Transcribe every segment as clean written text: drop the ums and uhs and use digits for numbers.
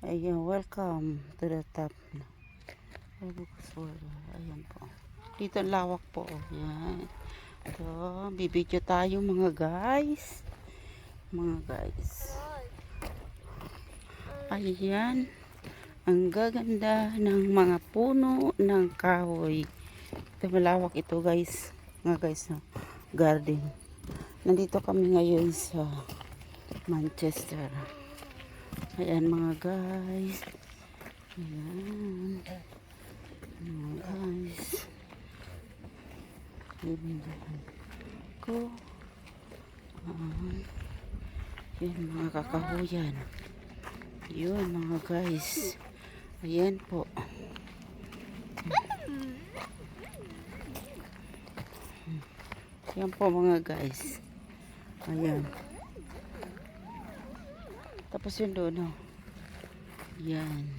Ayan, welcome to the top. Ay, bukas wala. Ayan po. Dito ang lawak po. Ayan. Ito, bibidyo tayo mga guys. Mga guys. Ayan. Ang gaganda ng mga puno ng kahoy. Ito, malawak ito guys. Mga guys, no? Garden. Nandito kami ngayon sa Manchester. Ayan mga guys. Ayan. Mga guys. Bibigyan ko. Yan mga kakahuyan. Yun mga guys. Ayan po. Yan po mga guys. Ayan. Tapos yun doon, oh. Yan.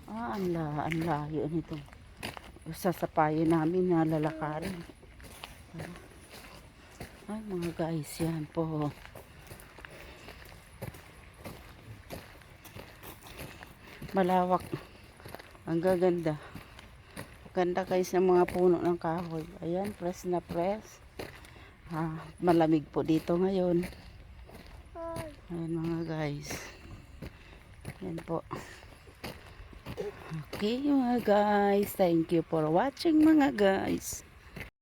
Ang layo nito. Sasapayin namin na lalakarin. Ay mga guys, yan po. Malawak. Ang gaganda. Ganda guys ng mga puno ng kahoy. Ayan, press na press. Malamig po dito ngayon. Ayan mga guys. Yan po. Okay mga guys. Thank you for watching mga guys.